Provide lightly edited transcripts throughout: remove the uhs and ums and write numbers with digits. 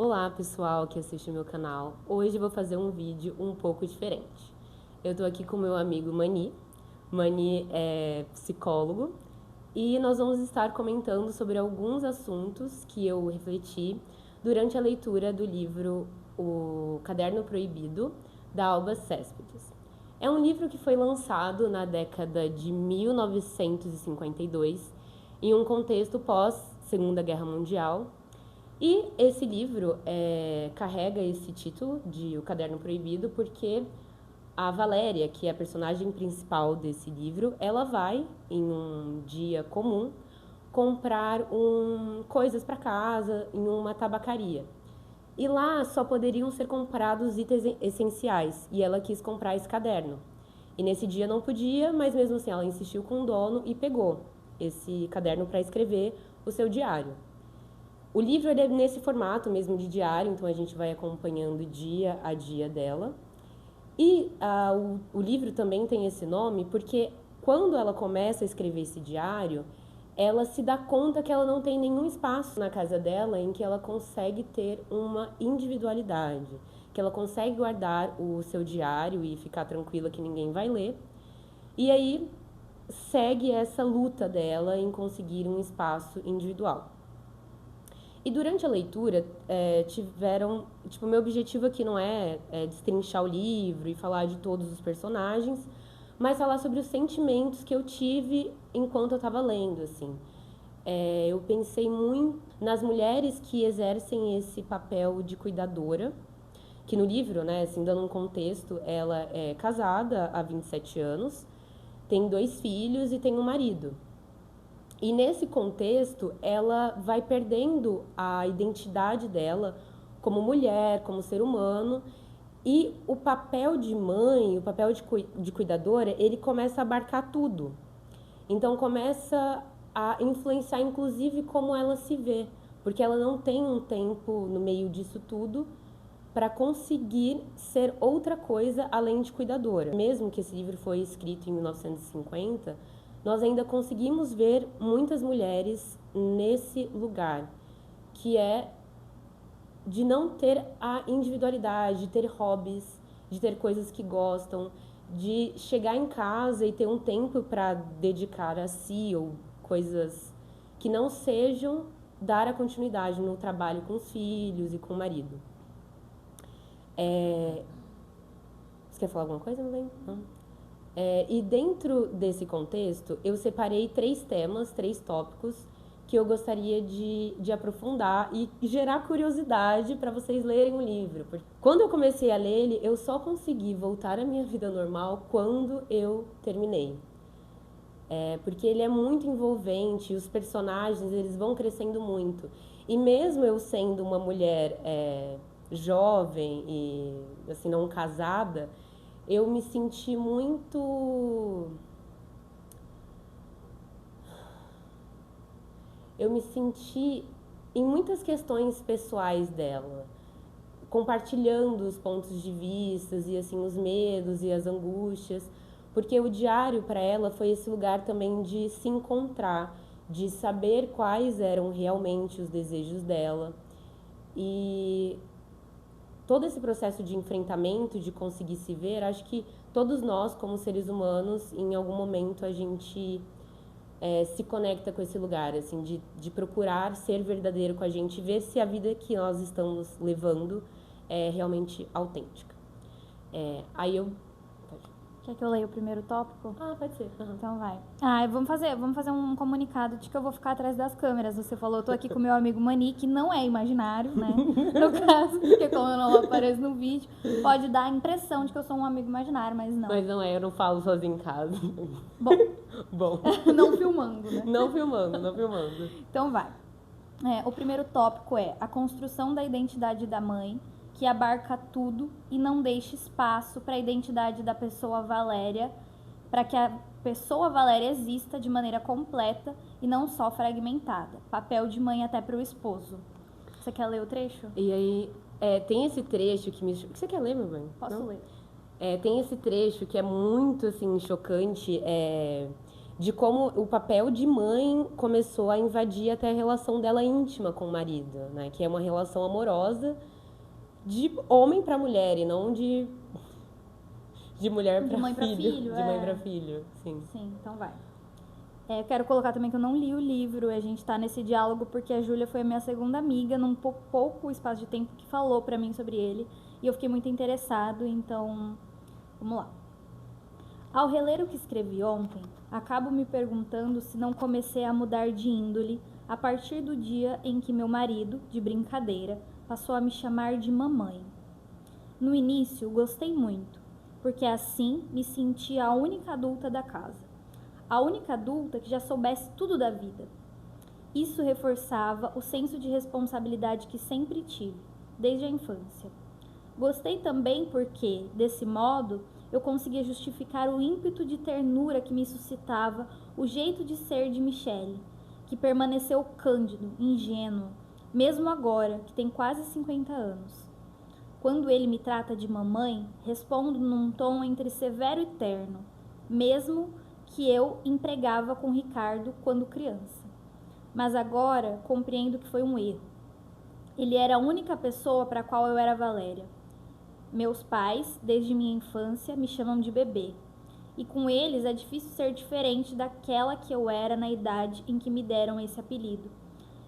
Olá pessoal que assiste o meu canal, hoje eu vou fazer um vídeo um pouco diferente. Eu tô aqui com o meu amigo Mani. Mani é psicólogo e nós vamos estar comentando sobre alguns assuntos que eu refleti durante a leitura do livro O Caderno Proibido, da Alba Céspedes. É um livro que foi lançado na década de 1952, em um contexto pós-Segunda Guerra Mundial. E esse livro carrega esse título de O Caderno Proibido porque a Valéria, que é a personagem principal desse livro, ela vai, em um dia comum, comprar coisas para casa em uma tabacaria. E lá só poderiam ser comprados itens essenciais, e ela quis comprar esse caderno. E nesse dia não podia, mas mesmo assim ela insistiu com o dono e pegou esse caderno para escrever o seu diário. O livro é nesse formato mesmo de diário, então a gente vai acompanhando dia a dia dela. E o livro também tem esse nome porque quando ela começa a escrever esse diário, ela se dá conta que ela não tem nenhum espaço na casa dela em que ela consegue ter uma individualidade, que ela consegue guardar o seu diário e ficar tranquila que ninguém vai ler. E aí segue essa luta dela em conseguir um espaço individual. E durante a leitura, meu objetivo aqui não é destrinchar o livro e falar de todos os personagens, mas falar sobre os sentimentos que eu tive enquanto eu estava lendo, assim. Eu pensei muito nas mulheres que exercem esse papel de cuidadora, que no livro, né, assim, dando um contexto, ela é casada há 27 anos, tem 2 filhos e tem um marido. E nesse contexto, ela vai perdendo a identidade dela como mulher, como ser humano, e o papel de mãe, o papel de cuidadora, ele começa a abarcar tudo. Então começa a influenciar inclusive como ela se vê, porque ela não tem um tempo no meio disso tudo para conseguir ser outra coisa além de cuidadora. Mesmo que esse livro foi escrito em 1950, nós ainda conseguimos ver muitas mulheres nesse lugar, que é de não ter a individualidade, de ter hobbies, de ter coisas que gostam, de chegar em casa e ter um tempo para dedicar a si ou coisas que não sejam dar a continuidade no trabalho com os filhos e com o marido. Você quer falar alguma coisa, não? E dentro desse contexto, eu separei 3 temas, 3 tópicos que eu gostaria de aprofundar e gerar curiosidade para vocês lerem o livro. Porque quando eu comecei a ler ele, eu só consegui voltar à minha vida normal quando eu terminei. Porque ele é muito envolvente, os personagens eles vão crescendo muito. E mesmo eu sendo uma mulher jovem e assim não casada, eu me senti muito. Eu me senti em muitas questões pessoais dela, compartilhando os pontos de vista e assim os medos e as angústias, porque o diário para ela foi esse lugar também de se encontrar, de saber quais eram realmente os desejos dela. E todo esse processo de enfrentamento, de conseguir se ver, acho que todos nós, como seres humanos, em algum momento a gente se conecta com esse lugar, assim, de procurar ser verdadeiro com a gente, ver se a vida que nós estamos levando é realmente autêntica. Aí eu... Quer que eu leia o primeiro tópico? Pode ser. Uhum. Então vai. Vamos fazer um comunicado de que eu vou ficar atrás das câmeras. Você falou, eu tô aqui com o meu amigo Mani, que não é imaginário, né? No caso, porque como eu não apareço no vídeo, pode dar a impressão de que eu sou um amigo imaginário, mas não. Mas não é, eu não falo sozinho em casa. Bom. Não filmando, né? Não filmando. Então vai. O primeiro tópico é a construção da identidade da mãe, que abarca tudo e não deixa espaço para a identidade da pessoa Valéria, para que a pessoa Valéria exista de maneira completa e não só fragmentada. Papel de mãe até para o esposo. Você quer ler o trecho? E aí, tem esse trecho que me... Você quer ler, meu bem? Posso ler. Tem esse trecho que é muito, assim, chocante, de como o papel de mãe começou a invadir até a relação dela íntima com o marido, né? Que é uma relação amorosa de homem para mulher e não de mulher De para mãe pra filho, filho, de mãe é. para filho, sim. Sim, então vai. Eu quero colocar também que eu não li o livro, a gente tá nesse diálogo porque a Júlia foi a minha segunda amiga num pouco espaço de tempo que falou pra mim sobre ele e eu fiquei muito interessado, então vamos lá. Ao reler o que escrevi ontem, acabo me perguntando se não comecei a mudar de índole a partir do dia em que meu marido, de brincadeira, passou a me chamar de mamãe. No início, gostei muito, porque assim me sentia a única adulta da casa. A única adulta que já soubesse tudo da vida. Isso reforçava o senso de responsabilidade que sempre tive, desde a infância. Gostei também porque, desse modo, eu conseguia justificar o ímpeto de ternura que me suscitava o jeito de ser de Michele, que permaneceu cândido, ingênuo, mesmo agora, que tem quase 50 anos. Quando ele me trata de mamãe, respondo num tom entre severo e terno, mesmo que eu empregava com Ricardo quando criança. Mas agora compreendo que foi um erro. Ele era a única pessoa para a qual eu era Valéria. Meus pais, desde minha infância, me chamam de bebê. E com eles é difícil ser diferente daquela que eu era na idade em que me deram esse apelido.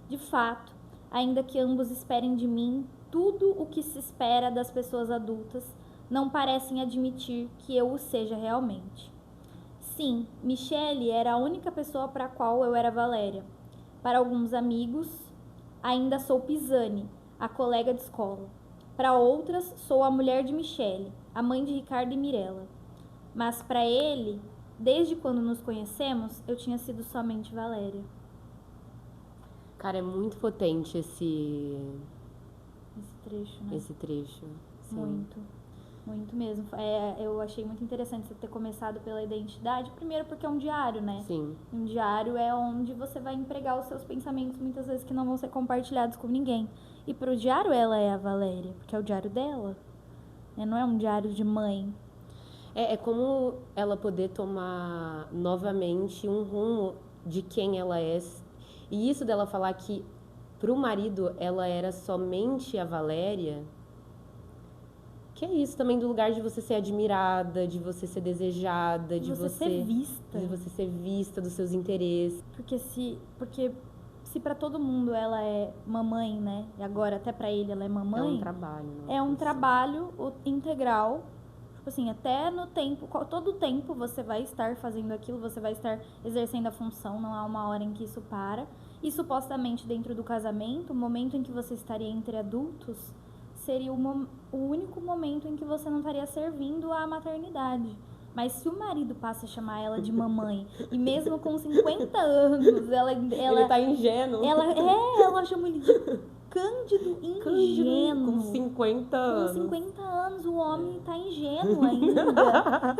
De fato, ainda que ambos esperem de mim tudo o que se espera das pessoas adultas, não parecem admitir que eu o seja realmente. Sim, Michele era a única pessoa para a qual eu era Valéria. Para alguns amigos, ainda sou Pisani, a colega de escola. Para outras, sou a mulher de Michele, a mãe de Ricardo e Mirella. Mas para ele, desde quando nos conhecemos, eu tinha sido somente Valéria. Cara, é muito potente Esse trecho, né? esse trecho. Sim. Muito. Muito mesmo. Eu achei muito interessante você ter começado pela identidade. Primeiro porque é um diário, né? Sim. Um diário é onde você vai empregar os seus pensamentos, muitas vezes que não vão ser compartilhados com ninguém. E pro diário ela é a Valéria, porque é o diário dela. Não é um diário de mãe. É como ela poder tomar novamente um rumo de quem ela é. E isso dela falar que pro marido ela era somente a Valéria, que é isso também do lugar de você ser admirada, de você ser desejada, de você ser vista. De você ser vista, dos seus interesses. Porque se para todo mundo ela é mamãe, né? E agora até para ele ela é mamãe. É um trabalho. É um trabalho integral. Tipo assim, até no tempo, todo o tempo você vai estar fazendo aquilo, você vai estar exercendo a função, não há uma hora em que isso para. E supostamente dentro do casamento, o momento em que você estaria entre adultos, seria o único momento em que você não estaria servindo à maternidade. Mas se o marido passa a chamar ela de mamãe, e mesmo com 50 anos, ele tá ingênuo. Ela chama ele de cândido, ingênuo. Com 50 anos. Com 50 anos, o homem tá ingênuo ainda.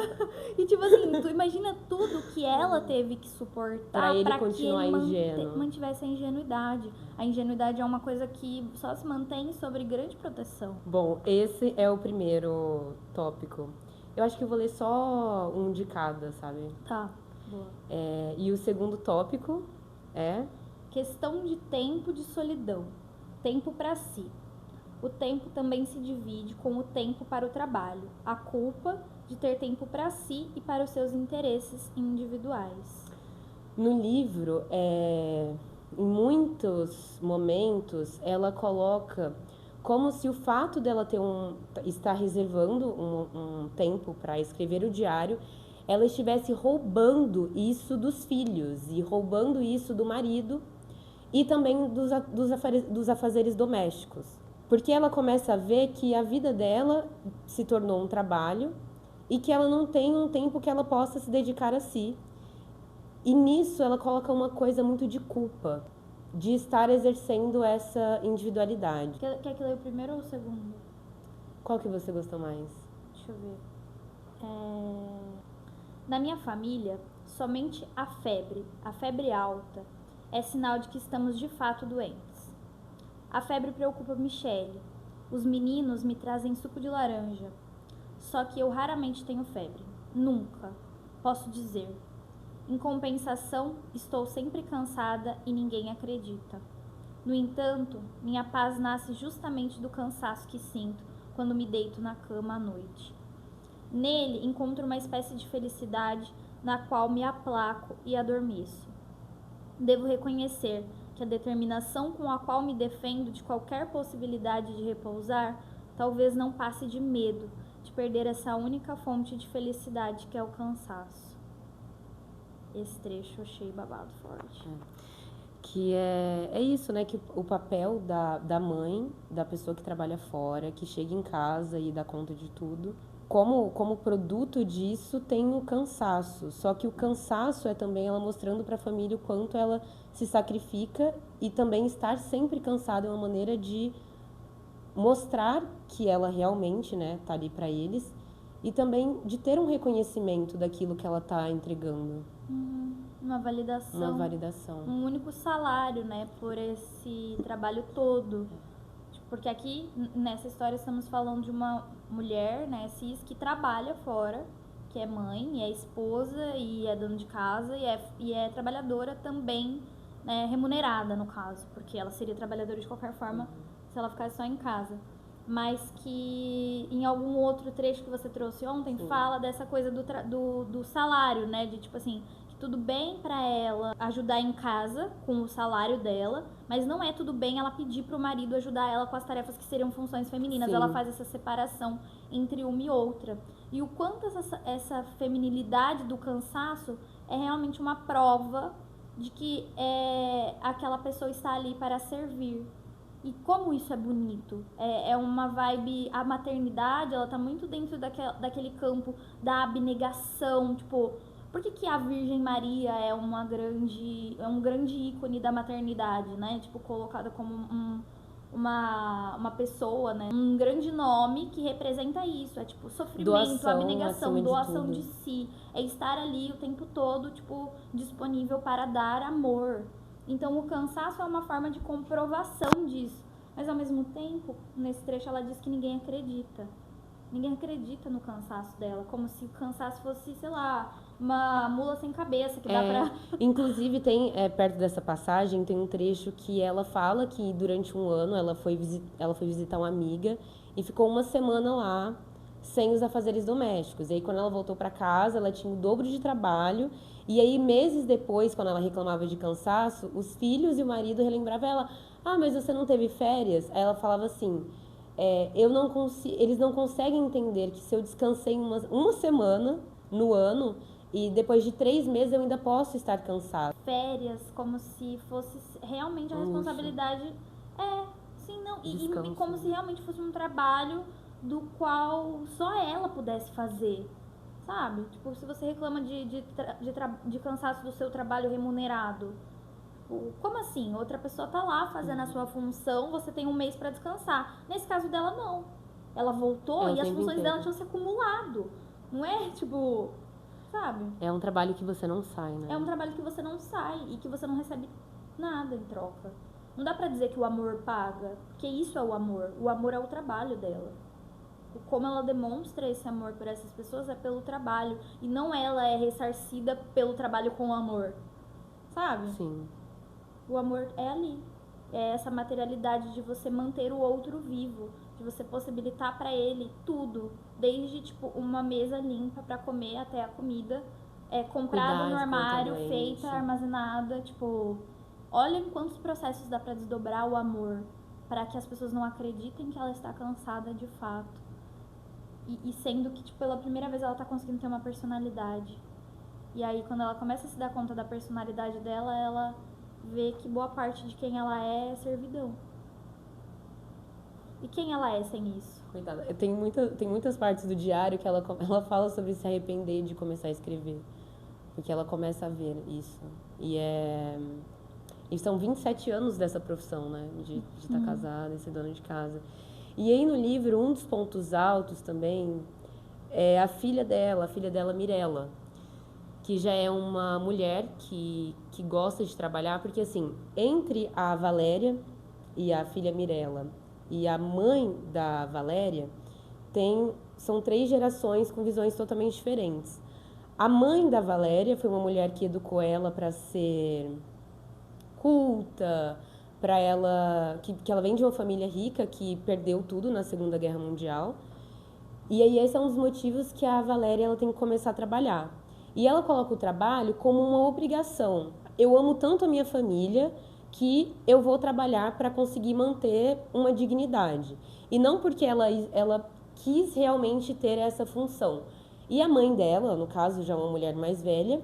E tipo assim, tu imagina tudo que ela teve que suportar pra continuar que ele ingênuo. mantivesse a ingenuidade. A ingenuidade é uma coisa que só se mantém sobre grande proteção. Bom, esse é o primeiro tópico. Eu acho que eu vou ler só um de cada, sabe? Tá, boa. E o segundo tópico é... Questão de tempo de solidão. Tempo para si. O tempo também se divide com o tempo para o trabalho. A culpa de ter tempo para si e para os seus interesses individuais. No livro, em muitos momentos, ela coloca como se o fato dela estar reservando um tempo para escrever o diário, ela estivesse roubando isso dos filhos e roubando isso do marido e também dos afazeres domésticos. Porque ela começa a ver que a vida dela se tornou um trabalho e que ela não tem um tempo que ela possa se dedicar a si. E nisso ela coloca uma coisa muito de culpa, de estar exercendo essa individualidade. Quer que eu leia o primeiro ou o segundo? Qual que você gostou mais? Deixa eu ver. Na minha família, somente a febre alta, é sinal de que estamos de fato doentes. A febre preocupa Michele. Os meninos me trazem suco de laranja. Só que eu raramente tenho febre. Nunca. Posso dizer. Em compensação, estou sempre cansada e ninguém acredita. No entanto, minha paz nasce justamente do cansaço que sinto quando me deito na cama à noite. Nele encontro uma espécie de felicidade na qual me aplaco e adormeço. Devo reconhecer que a determinação com a qual me defendo de qualquer possibilidade de repousar talvez não passe de medo de perder essa única fonte de felicidade que é o cansaço. Esse trecho eu achei babado forte. Que é isso, né? Que o papel da mãe, da pessoa que trabalha fora, que chega em casa e dá conta de tudo, como produto disso tem o cansaço. Só que o cansaço é também ela mostrando para a família o quanto ela se sacrifica e também estar sempre cansada é uma maneira de mostrar que ela realmente, né, tá ali para eles e também de ter um reconhecimento daquilo que ela tá entregando. Uma validação. Uma validação. Um único salário, né, por esse trabalho todo. Porque aqui, nessa história, estamos falando de uma mulher, né, cis, que trabalha fora, que é mãe, e é esposa, e é dona de casa, e é trabalhadora também, né, remunerada, no caso. Porque ela seria trabalhadora de qualquer forma se ela ficasse só em casa. Mas que em algum outro trecho que você trouxe ontem, fala dessa coisa do salário, né, de tipo assim... Tudo bem pra ela ajudar em casa com o salário dela, mas não é tudo bem ela pedir pro marido ajudar ela com as tarefas que seriam funções femininas. Sim. Ela faz essa separação entre uma e outra. E o quanto essa feminilidade do cansaço é realmente uma prova de que aquela pessoa está ali para servir. E como isso é bonito. É uma vibe... A maternidade, ela tá muito dentro daquele campo da abnegação, tipo... Por que a Virgem Maria é um grande ícone da maternidade, né? Tipo, colocada como uma pessoa, né? Um grande nome que representa isso. É tipo sofrimento, Doação, abnegação, doação de si. É estar ali o tempo todo, tipo, disponível para dar amor. Então o cansaço é uma forma de comprovação disso. Mas ao mesmo tempo, nesse trecho ela diz que ninguém acredita. Ninguém acredita no cansaço dela, como se o cansaço fosse, sei lá, uma mula sem cabeça, que dá pra... Inclusive, perto dessa passagem, tem um trecho que ela fala que durante um ano ela foi visitar uma amiga e ficou uma semana lá sem os afazeres domésticos. E aí, quando ela voltou pra casa, ela tinha o dobro de trabalho. E aí, meses depois, quando ela reclamava de cansaço, os filhos e o marido relembravam ela: ah, mas você não teve férias? Aí ela falava assim... eles não conseguem entender que se eu descansei uma semana no ano e depois de 3 meses eu ainda posso estar cansada. Férias, como se fosse realmente a responsabilidade. Sim, não. E como se realmente fosse um trabalho do qual só ela pudesse fazer. Sabe? Tipo, se você reclama de cansaço do seu trabalho remunerado. Como assim? Outra pessoa tá lá fazendo a sua função, você tem um mês pra descansar. Nesse caso dela, não. Ela voltou e as funções dela tinham se acumulado. Não é, tipo... Sabe? É um trabalho que você não sai, né? É um trabalho que você não sai e que você não recebe nada em troca. Não dá pra dizer que o amor paga, porque isso é o amor. O amor é o trabalho dela. Como ela demonstra esse amor por essas pessoas é pelo trabalho. E não ela é ressarcida pelo trabalho com amor. Sabe? Sim. O amor é ali. É essa materialidade de você manter o outro vivo, de você possibilitar pra ele tudo, desde tipo uma mesa limpa pra comer até a comida comprada no armário, feita, armazenada, tipo, olhem quantos processos dá pra desdobrar o amor, para que as pessoas não acreditem que ela está cansada de fato. E sendo que tipo, pela primeira vez ela tá conseguindo ter uma personalidade. E aí quando ela começa a se dar conta da personalidade dela, ela vê que boa parte de quem ela é servidão. E quem ela é sem isso? Coitada. Tem muitas partes do diário que ela fala sobre se arrepender de começar a escrever. Porque ela começa a ver isso. E são 27 anos dessa profissão, né? De estar casada e ser dona de casa. E aí no livro, um dos pontos altos também é a filha dela, Mirella, que já é uma mulher que gosta de trabalhar, porque assim, entre a Valéria e a filha Mirella e a mãe da Valéria, são 3 gerações com visões totalmente diferentes. A mãe da Valéria foi uma mulher que educou ela para ser culta, para ela que ela vem de uma família rica que perdeu tudo na Segunda Guerra Mundial. E aí esse é um dos motivos que a Valéria ela tem que começar a trabalhar. E ela coloca o trabalho como uma obrigação. Eu amo tanto a minha família que eu vou trabalhar para conseguir manter uma dignidade. E não porque ela quis realmente ter essa função. E a mãe dela, no caso já uma mulher mais velha,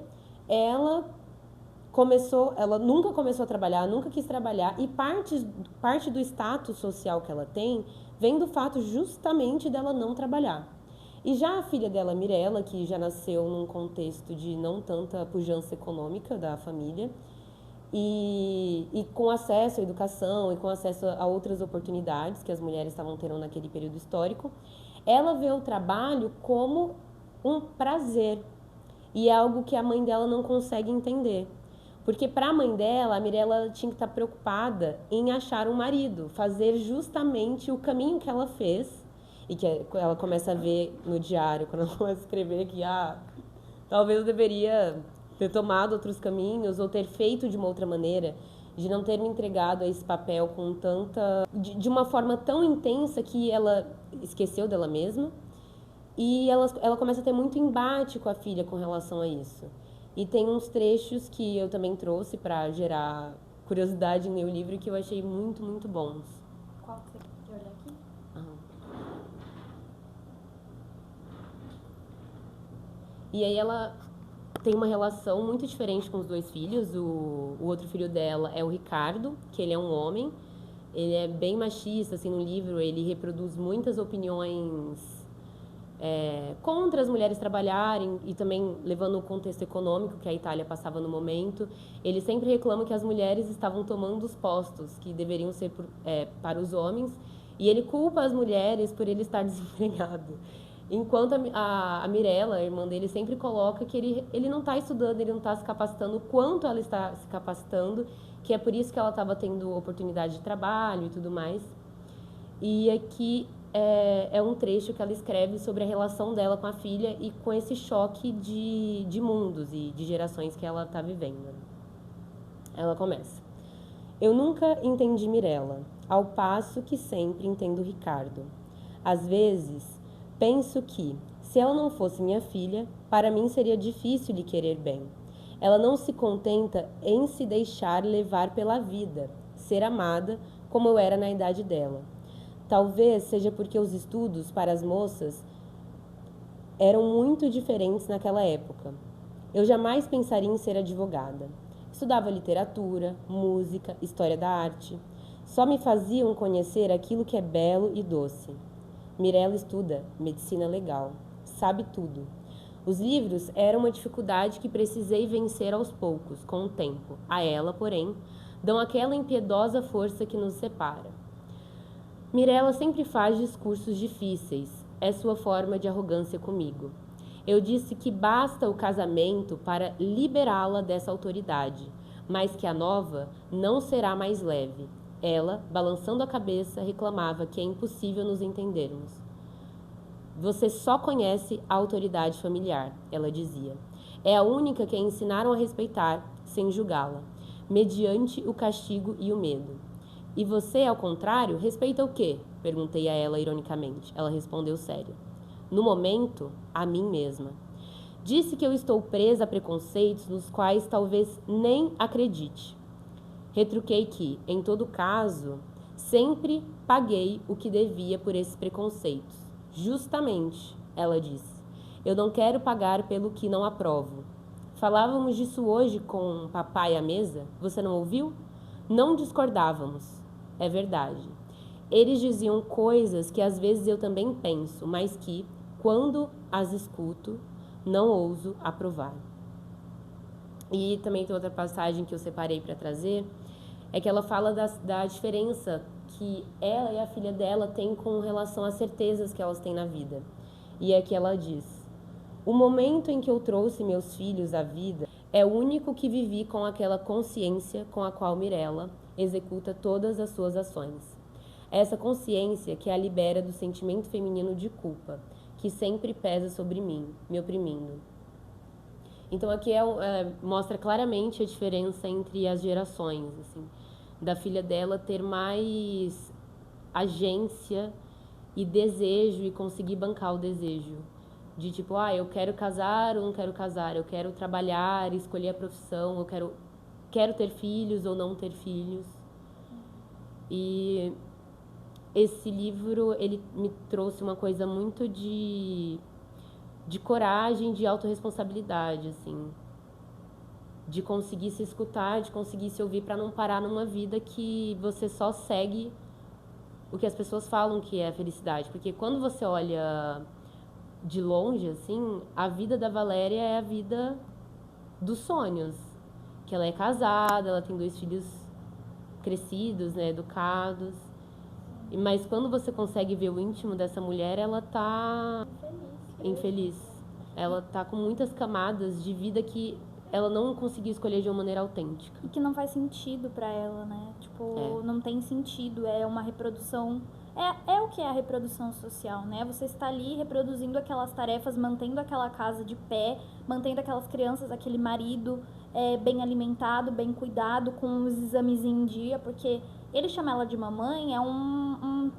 ela nunca começou a trabalhar, nunca quis trabalhar, e parte do status social que ela tem vem do fato justamente dela não trabalhar. E já a filha dela, Mirella, que já nasceu num contexto de não tanta pujança econômica da família, e com acesso à educação e com acesso a outras oportunidades que as mulheres estavam tendo naquele período histórico, ela vê o trabalho como um prazer. E é algo que a mãe dela não consegue entender. Porque para a mãe dela, a Mirella tinha que estar preocupada em achar um marido, fazer justamente o caminho que ela fez, e que ela começa a ver no diário, quando ela começa a escrever que talvez eu deveria ter tomado outros caminhos ou ter feito de uma outra maneira, de não ter me entregado a esse papel com de uma forma tão intensa que ela esqueceu dela mesma. E ela começa a ter muito embate com a filha com relação a isso. E tem uns trechos que eu também trouxe para gerar curiosidade em ler o livro que eu achei muito, muito bons. Qual que você quer olhar aqui? E aí ela tem uma relação muito diferente com os dois filhos. O outro filho dela é o Ricardo, que ele é um homem. Ele é bem machista, assim, no livro ele reproduz muitas opiniões contra as mulheres trabalharem e também levando o contexto econômico que a Itália passava no momento. Ele sempre reclama que as mulheres estavam tomando os postos que deveriam ser para os homens, e ele culpa as mulheres por ele estar desempregado. Enquanto a Mirella, a irmã dele, sempre coloca que ele não está estudando, ele não está se capacitando o quanto ela está se capacitando, que é por isso que ela estava tendo oportunidade de trabalho e tudo mais. E aqui é um trecho que ela escreve sobre a relação dela com a filha e com esse choque de mundos e de gerações que ela está vivendo. Ela começa: eu nunca entendi Mirella, ao passo que sempre entendo Ricardo. Às vezes, penso que, se ela não fosse minha filha, para mim seria difícil lhe querer bem. Ela não se contenta em se deixar levar pela vida, ser amada como eu era na idade dela. Talvez seja porque os estudos para as moças eram muito diferentes naquela época. Eu jamais pensaria em ser advogada. Estudava literatura, música, história da arte. Só me faziam conhecer aquilo que é belo e doce. Mirella estuda medicina legal. Sabe tudo. Os livros eram uma dificuldade que precisei vencer aos poucos, com o tempo. A ela, porém, dão aquela impiedosa força que nos separa. Mirella sempre faz discursos difíceis. É sua forma de arrogância comigo. Eu disse que basta o casamento para liberá-la dessa autoridade, mas que a nova não será mais leve. Ela, balançando a cabeça, reclamava que é impossível nos entendermos. Você só conhece a autoridade familiar, ela dizia. É a única que a ensinaram a respeitar, sem julgá-la, mediante o castigo e o medo. E você, ao contrário, respeita o quê? Perguntei a ela ironicamente. Ela respondeu séria. No momento, a mim mesma. Disse que eu estou presa a preconceitos nos quais talvez nem acredite. Retruquei que, em todo caso, sempre paguei o que devia por esses preconceitos. Justamente, ela disse. Eu não quero pagar pelo que não aprovo. Falávamos disso hoje com papai à mesa. Você não ouviu? Não discordávamos. É verdade. Eles diziam coisas que às vezes eu também penso, mas que, quando as escuto, não ouso aprovar. E também tem outra passagem que eu separei para trazer, é que ela fala da diferença que ela e a filha dela têm com relação às certezas que elas têm na vida. E é que ela diz: o momento em que eu trouxe meus filhos à vida é o único que vivi com aquela consciência com a qual Mirella executa todas as suas ações. Essa consciência que a libera do sentimento feminino de culpa, que sempre pesa sobre mim, me oprimindo. Então aqui mostra claramente a diferença entre as gerações, assim, da filha dela ter mais agência e desejo e conseguir bancar o desejo. De tipo, eu quero casar ou não quero casar, eu quero trabalhar, escolher a profissão, eu quero ter filhos ou não ter filhos. E esse livro, ele me trouxe uma coisa muito de coragem, de autorresponsabilidade, assim. De conseguir se escutar, de conseguir se ouvir para não parar numa vida que você só segue o que as pessoas falam que é a felicidade. Porque quando você olha de longe, assim, a vida da Valéria é a vida dos sonhos. Que ela é casada, ela tem 2 filhos crescidos, né, educados. Mas quando você consegue ver o íntimo dessa mulher, ela tá infeliz. Ela tá com muitas camadas de vida que ela não conseguiu escolher de uma maneira autêntica. E que não faz sentido pra ela, né? Tipo, não tem sentido, é uma reprodução... É o que é a reprodução social, né? Você está ali reproduzindo aquelas tarefas, mantendo aquela casa de pé, mantendo aquelas crianças, aquele marido bem alimentado, bem cuidado, com os exames em dia, porque ele chama ela de mamãe, é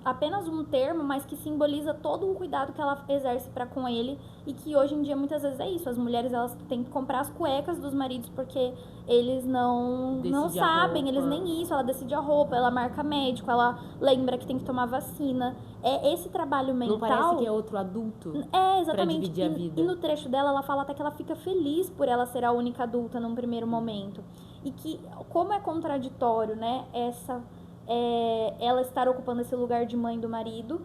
apenas um termo, mas que simboliza todo um cuidado que ela exerce para com ele, e que hoje em dia muitas vezes é isso. As mulheres, elas têm que comprar as cuecas dos maridos porque eles não sabem, eles nem isso. Ela decide a roupa, ela marca médico, ela lembra que tem que tomar vacina. É esse trabalho mental. Não parece que é outro adulto? Exatamente. Pra dividir a vida. E no trecho dela, ela fala até que ela fica feliz por ela ser a única adulta num primeiro momento. E que, como é contraditório, né, ela estar ocupando esse lugar de mãe do marido,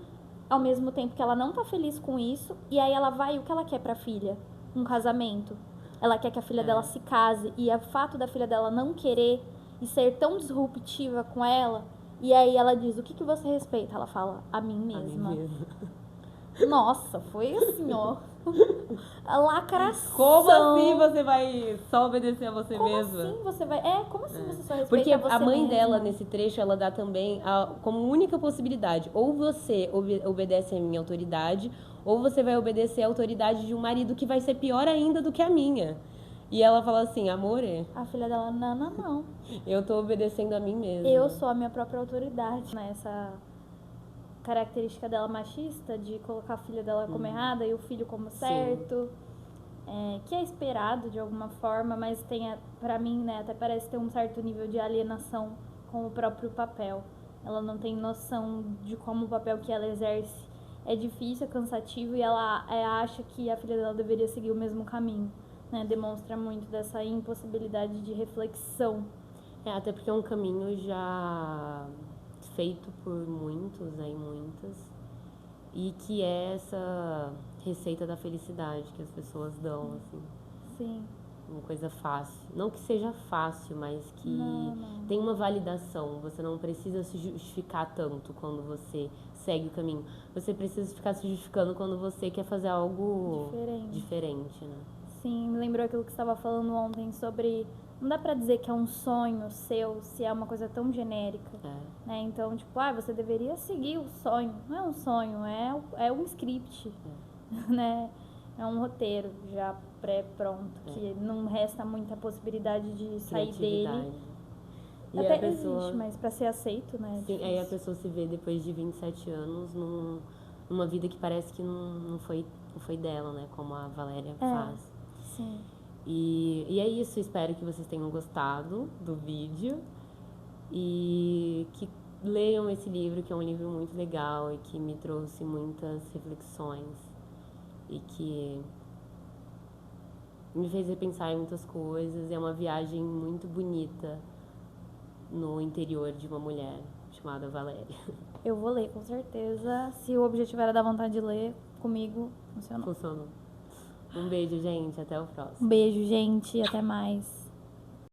ao mesmo tempo que ela não tá feliz com isso, e aí ela vai, o que ela quer pra filha? Um casamento. Ela quer que a filha dela se case, e o fato da filha dela não querer e ser tão disruptiva com ela, e aí ela diz, o que você respeita? Ela fala, a mim mesma. Nossa, foi assim, ó. A lacração. Como assim você vai só obedecer a você mesma? Como assim você vai... como assim você só respeita Porque você a mãe mesma? dela, nesse trecho, ela dá também como única possibilidade. Ou você obedece a minha autoridade, ou você vai obedecer a autoridade de um marido que vai ser pior ainda do que a minha. E ela fala assim, amor, a filha dela, não. Eu tô obedecendo a mim mesma. Eu sou a minha própria autoridade. Essa característica dela machista, de colocar a filha dela como errada e o filho como certo, que é esperado de alguma forma, mas pra mim, né, até parece ter um certo nível de alienação com o próprio papel. Ela não tem noção de como o papel que ela exerce é difícil, é cansativo, e ela acha que a filha dela deveria seguir o mesmo caminho, né? Demonstra muito dessa impossibilidade de reflexão. Até porque é um caminho já feito por muitos, né, e muitas, e que é essa receita da felicidade que as pessoas dão, assim. Sim. Uma coisa fácil. Não que seja fácil, mas que não. tem uma validação. Você não precisa se justificar tanto quando você segue o caminho. Você precisa ficar se justificando quando você quer fazer algo diferente, né? Sim, me lembrou aquilo que você estava falando ontem sobre... Não dá pra dizer que é um sonho seu se é uma coisa tão genérica, né? Então, tipo, você deveria seguir o sonho. Não é um sonho, é um script, né? É um roteiro já pré-pronto, que não resta muita possibilidade de sair dele. E até a pessoa... existe, mas pra ser aceito, né? Sim, aí a pessoa se vê depois de 27 anos numa vida que parece que não foi dela, né? Como a Valéria faz. Sim. E é isso, espero que vocês tenham gostado do vídeo e que leiam esse livro, que é um livro muito legal e que me trouxe muitas reflexões e que me fez repensar em muitas coisas. É uma viagem muito bonita no interior de uma mulher chamada Valéria. Eu vou ler, com certeza. Se o objetivo era dar vontade de ler, comigo funcionou. Um beijo, gente. Até o próximo. Um beijo, gente. Até mais.